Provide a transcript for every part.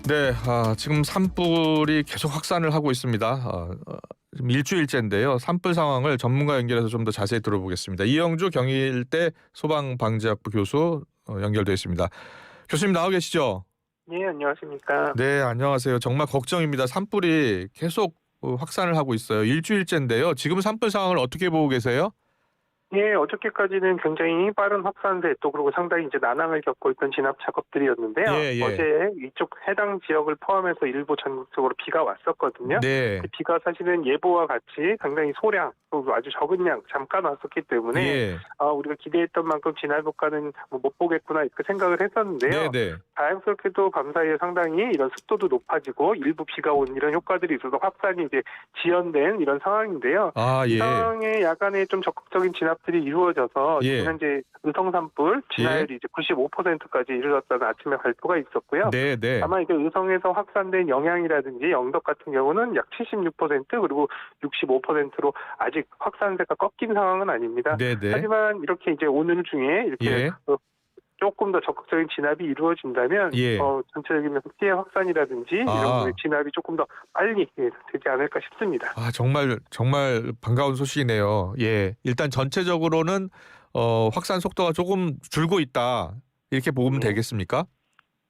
네, 지금 산불이 계속 확산을 하고 있습니다. 지금 일주일째인데요. 산불 상황을 전문가 연결해서 좀 더 자세히 들어보겠습니다. 이영주 경희일대 소방방재학부 교수 연결되어 있습니다. 교수님 나와 계시죠? 예, 안녕하십니까. 네, 안녕하세요. 정말 걱정입니다. 산불이 계속 확산을 하고 있어요. 일주일째인데요. 지금 산불 상황을 어떻게 보고 계세요? 예, 어저께까지는 굉장히 빠른 확산세 또 그리고 상당히 이제 난항을 겪고 있던 진압 작업들이었는데요. 예, 예. 어제 이쪽 해당 지역을 포함해서 일부 전국적으로 비가 왔었거든요. 네. 그 비가 사실은 예보와 같이 상당히 소량 또 아주 적은 양 잠깐 왔었기 때문에 예. 우리가 기대했던 만큼 진압 효과는 못 보겠구나 이렇게 생각을 했었는데요. 네, 네. 다행스럽게도 밤사이에 상당히 이런 습도도 높아지고 일부 비가 온 이런 효과들이 있어서 확산이 이제 지연된 이런 상황인데요. 이 예. 상황에 야간에 좀 적극적인 진압들이 이루어져서 예. 지금 현재 의성 산불 진화율이 이제 95%까지 이르렀다는 아침에 발표가 있었고요. 네, 네. 아마 이제 의성에서 확산된 영향이라든지 영덕 같은 경우는 약 76% 그리고 65%로 아직 확산세가 꺾인 상황은 아닙니다. 네, 네. 하지만 이렇게 이제 오늘 중에 이렇게 예. 조금 더 적극적인 진압이 이루어진다면 예. 전체적인 피해 확산이라든지 이런 부분의 진압이 조금 더 빨리 되지 않을까 싶습니다. 정말 반가운 소식이네요. 예. 일단 전체적으로는 확산 속도가 조금 줄고 있다. 이렇게 보면 되겠습니까?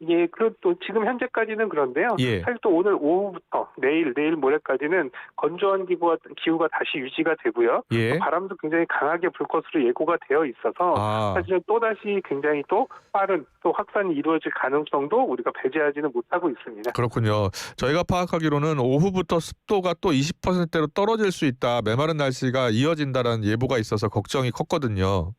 예, 또 지금 현재까지는 그런데요. 예. 사실 또 오늘 오후부터 내일 모레까지는 건조한 기후가 다시 유지가 되고요. 예. 또 바람도 굉장히 강하게 불 것으로 예고가 되어 있어서 사실은 또 다시 굉장히 또 빠른 또 확산이 이루어질 가능성도 우리가 배제하지는 못하고 있습니다. 그렇군요. 저희가 파악하기로는 오후부터 습도가 또 20%대로 떨어질 수 있다. 메마른 날씨가 이어진다라는 예보가 있어서 걱정이 컸거든요.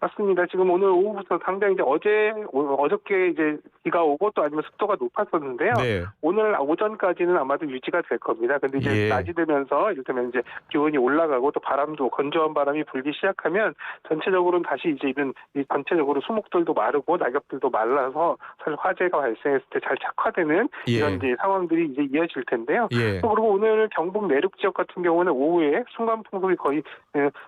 맞습니다. 지금 오늘 오후부터 상당히 이제 어저께 이제 비가 오고 또 아니면 습도가 높았었는데요. 네. 오늘 오전까지는 아마도 유지가 될 겁니다. 근데 이제 낮이 되면서 이를테면 이제 기온이 올라가고 또 바람도 건조한 바람이 불기 시작하면 전체적으로는 다시 이제 전체적으로 수목들도 마르고 낙엽들도 말라서 사실 화재가 발생했을 때 잘 착화되는 이런 이제 상황들이 이제 이어질 텐데요. 또 그리고 오늘 경북 내륙 지역 같은 경우는 오후에 순간 풍속이 거의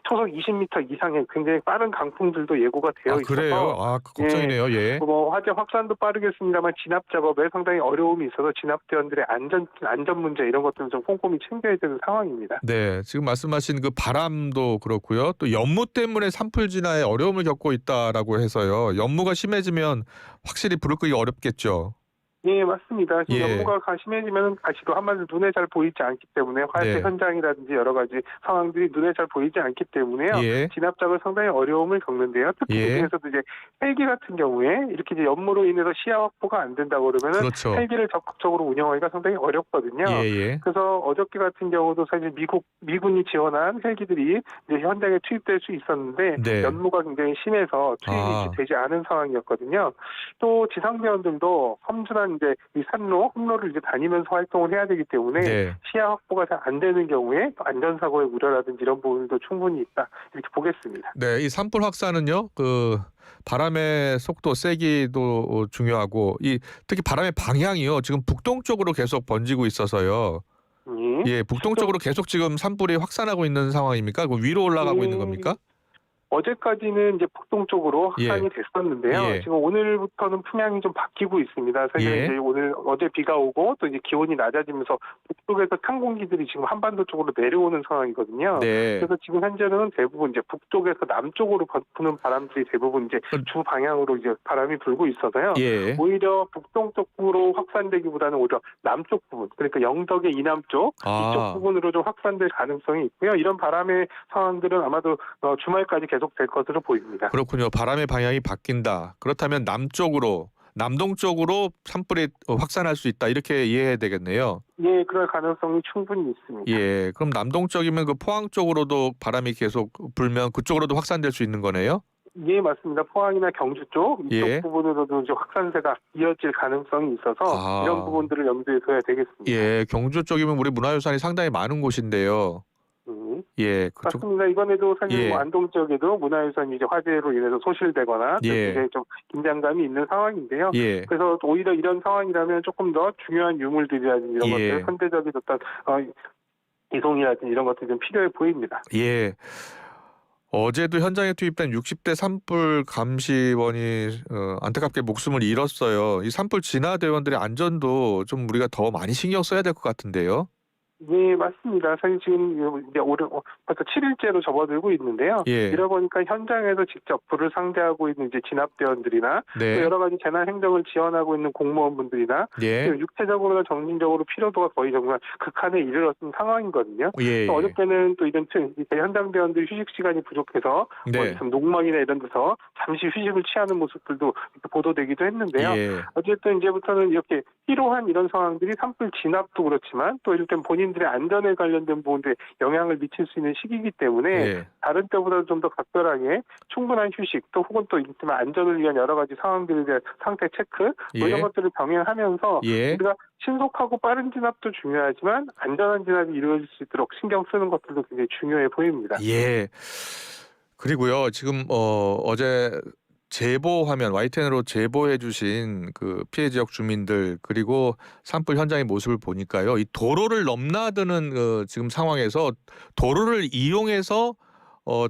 초속 20m 이상의 굉장히 빠른 강풍들도 예고가 되어 있어서 그래요? 걱정이네요. 예. 화재 확산도 빠르겠습니다만 진압 작업에 상당히 어려움이 있어서 진압대원들의 안전 문제 이런 것들을 좀 꼼꼼히 챙겨야 되는 상황입니다. 네, 지금 말씀하신 그 바람도 그렇고요. 또 연무 때문에 산불 진화에 어려움을 겪고 있다라고 해서요. 연무가 심해지면 확실히 불을 끄기 어렵겠죠. 예, 맞습니다. 지금 연무가 심해지면 가시도 한마디로 눈에 잘 보이지 않기 때문에 화재 현장이라든지 여러 가지 상황들이 눈에 잘 보이지 않기 때문에요. 진압 작업을 상당히 어려움을 겪는데요. 특히 그중에서도 이제 헬기 같은 경우에 이렇게 이제 연무로 인해서 시야 확보가 안 된다고 그러면은 헬기를 적극적으로 운영하기가 상당히 어렵거든요. 그래서 어저께 같은 경우도 사실 미군이 지원한 헬기들이 이제 현장에 투입될 수 있었는데 연무가 굉장히 심해서 투입이 되지 않은 상황이었거든요. 또 지상대원들도 험준한 이제 이 험로를 이제 다니면서 활동을 해야 되기 때문에 시야 확보가 잘 안 되는 경우에 안전사고의 우려라든지 이런 부분도 충분히 있다 이렇게 보겠습니다. 네, 이 산불 확산은요, 그 바람의 속도, 세기도 중요하고 특히 바람의 방향이요, 지금 북동쪽으로 계속 번지고 있어서요. 예, 북동쪽으로 계속 지금 산불이 확산하고 있는 상황입니까? 위로 올라가고 있는 겁니까? 어제까지는 이제 북동쪽으로 확산이 됐었는데요. 지금 오늘부터는 풍향이 좀 바뀌고 있습니다. 사실 이제 어제 비가 오고 또 이제 기온이 낮아지면서 북쪽에서 찬 공기들이 지금 한반도 쪽으로 내려오는 상황이거든요. 그래서 지금 현재는 대부분 이제 북쪽에서 남쪽으로 부는 바람들이 대부분 이제 주 방향으로 이제 바람이 불고 있어서요. 오히려 북동쪽으로 확산되기보다는 오히려 남쪽 부분, 그러니까 영덕의 이남쪽 이쪽 부분으로 좀 확산될 가능성이 있고요. 이런 바람의 상황들은 아마도 주말까지 계속될 것으로 보입니다. 그렇군요. 바람의 방향이 바뀐다. 그렇다면 남동 쪽으로 산불이 확산할 수 있다. 이렇게 이해해야 되겠네요. 예, 그럴 가능성이 충분히 있습니다. 예, 그럼 남동 쪽이면 그 포항 쪽으로도 바람이 계속 불면 그쪽으로도 확산될 수 있는 거네요? 예, 맞습니다. 포항이나 경주 쪽 이쪽 부분으로도 이제 확산세가 이어질 가능성이 있어서 이런 부분들을 염두에 둬야 되겠습니다. 예, 경주 쪽이면 우리 문화유산이 상당히 많은 곳인데요. 맞습니다. 이번에도 사실 안동 지역에도 문화유산이 이제 화재로 인해서 소실되거나 굉장히 좀 긴장감이 있는 상황인데요. 그래서 오히려 이런 상황이라면 조금 더 중요한 유물들이라든지 이런 것들, 현대적인 어떤 이송이라든지 이런 것들이 좀 필요해 보입니다. 예. 어제도 현장에 투입된 60대 산불 감시원이 안타깝게 목숨을 잃었어요. 이 산불 진화 대원들의 안전도 좀 우리가 더 많이 신경 써야 될 것 같은데요. 네, 맞습니다. 사실 지금 이제 벌써 7일째로 접어들고 있는데요. 예. 이러다 보니까 현장에서 직접 불을 상대하고 있는 이제 진압대원들이나 네. 또 여러 가지 재난 행정을 지원하고 있는 공무원분들이나 예. 육체적으로나 정신적으로 피로도가 거의 정말 극한에 이르렀던 상황이거든요. 예. 또 어저께는 또 이런 현장 대원들이 휴식 시간이 부족해서 네. 농막이나 이런 데서 잠시 휴식을 취하는 모습들도 보도되기도 했는데요. 예. 어쨌든 이제부터는 이렇게 피로한 이런 상황들이 산불 진압도 그렇지만 또 이를테면 본인들의 안전에 관련된 부분에 영향을 미칠 수 있는 시기이기 때문에 예. 다른 때보다 좀 더 각별하게 충분한 휴식 또 혹은 또 이를테면 안전을 위한 여러 가지 상황들에 대한 상태 체크 뭐 예. 이런 것들을 병행하면서 예. 우리가 신속하고 빠른 진압도 중요하지만 안전한 진압이 이루어질 수 있도록 신경 쓰는 것들도 굉장히 중요해 보입니다. 예. 그리고요, 지금 어제 제보 화면 YTN으로 제보해 주신 그 피해 지역 주민들 그리고 산불 현장의 모습을 보니까요. 이 도로를 넘나드는 지금 상황에서 도로를 이용해서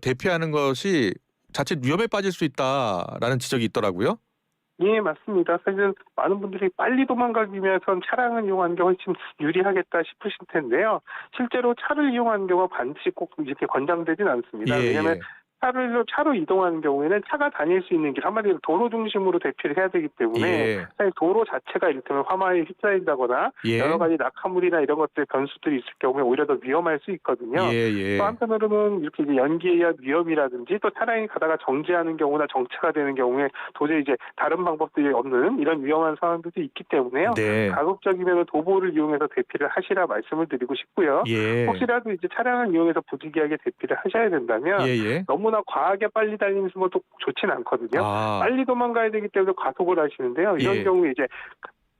대피하는 것이 자칫 위험에 빠질 수 있다라는 지적이 있더라고요. 예, 맞습니다. 사실 많은 분들이 빨리 도망가기 위해선 차량을 이용하는 게 훨씬 유리하겠다 싶으실 텐데요. 실제로 차를 이용하는 경우가 반드시 꼭 이렇게 권장되진 않습니다. 예, 왜냐하면 예. 차로 이동하는 경우에는 차가 다닐 수 있는 길, 한마디로 도로 중심으로 대피를 해야 되기 때문에 예. 사실 도로 자체가 이를테면 화마에 휩싸인다거나 예. 여러 가지 낙하물이나 이런 것들 변수들이 있을 경우에 오히려 더 위험할 수 있거든요. 예, 예. 또 한편으로는 이렇게 이제 연기에 의한 위험이라든지 또 차량이 가다가 정지하는 경우나 정체가 되는 경우에 도저히 이제 다른 방법들이 없는 이런 위험한 상황들도 있기 때문에요. 네. 가급적이면 도보를 이용해서 대피를 하시라 말씀을 드리고 싶고요. 예. 혹시라도 이제 차량을 이용해서 부득이하게 대피를 하셔야 된다면 예, 예. 너무나 과하게 빨리 달리는 것도 좋지는 않거든요. 아. 빨리 도망가야 되기 때문에 과속을 하시는데요. 이런 예. 경우에 이제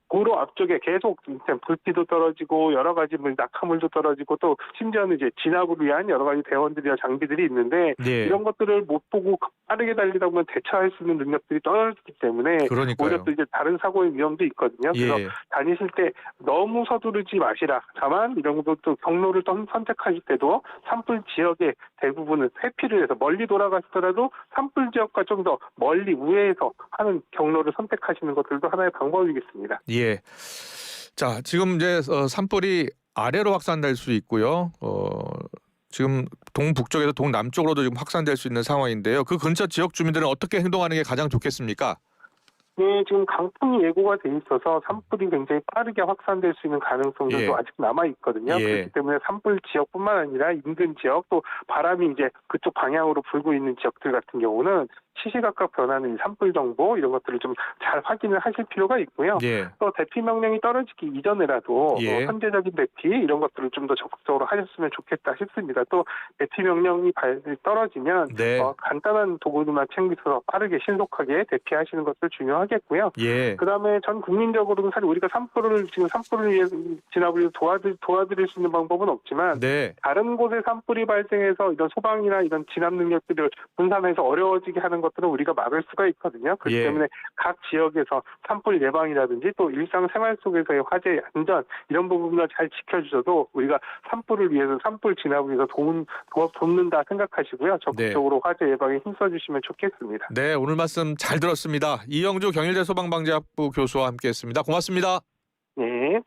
도로 앞쪽에 계속 불길도 떨어지고 여러 가지 낙하물도 떨어지고 또 심지어는 이제 진압을 위한 여러 가지 대원들이나 장비들이 있는데 예. 이런 것들을 못 보고 빠르게 달리다 보면 대처할 수 있는 능력들이 떨어지기 때문에 그러니까요. 오히려 또 이제 다른 사고의 위험도 있거든요. 그래서 예. 다니실 때 너무 서두르지 마시라. 다만 이런 것도 경로를 선택하실 때도 산불 지역의 대부분은 회피를 해서 멀리 돌아가시더라도 산불 지역과 좀 더 멀리 우회해서 하는 경로를 선택하시는 것들도 하나의 방법이겠습니다. 예. 자, 지금 이제 산불이 아래로 확산될 수 있고요. 지금 동북쪽에서 동남쪽으로도 지금 확산될 수 있는 상황인데요. 그 근처 지역 주민들은 어떻게 행동하는 게 가장 좋겠습니까? 네, 지금 강풍이 예고가 돼 있어서 산불이 굉장히 빠르게 확산될 수 있는 가능성도 예. 아직 남아 있거든요. 예. 그렇기 때문에 산불 지역뿐만 아니라 인근 지역 또 바람이 이제 그쪽 방향으로 불고 있는 지역들 같은 경우는 시시각각 변하는 산불 정보 이런 것들을 좀 잘 확인을 하실 필요가 있고요. 예. 또 대피 명령이 떨어지기 이전에라도 예. 선제적인 대피 이런 것들을 좀 더 적극적으로 하셨으면 좋겠다 싶습니다. 또 대피 명령이 떨어지면 네. 간단한 도구들만 챙기셔서 빠르게 신속하게 대피하시는 것을 중요하겠고요. 예. 그다음에 전 국민적으로는 사실 우리가 산불을 위해 진압을 위해서 도와드릴 수 있는 방법은 없지만 네. 다른 곳에 산불이 발생해서 이런 소방이나 이런 진압 능력들을 분산해서 어려워지게 하는 것들은 우리가 막을 수가 있거든요. 그렇기 예. 때문에 각 지역에서 산불 예방이라든지 또 일상생활 속에서의 화재 안전 이런 부분을 잘 지켜주셔도 우리가 산불을 위해서 산불 진압을 위해서 돕는다 생각하시고요. 적극적으로 화재 예방에 힘써주시면 좋겠습니다. 네, 오늘 말씀 잘 들었습니다. 이영주 경일대 소방방재학부 교수와 함께했습니다. 고맙습니다. 네.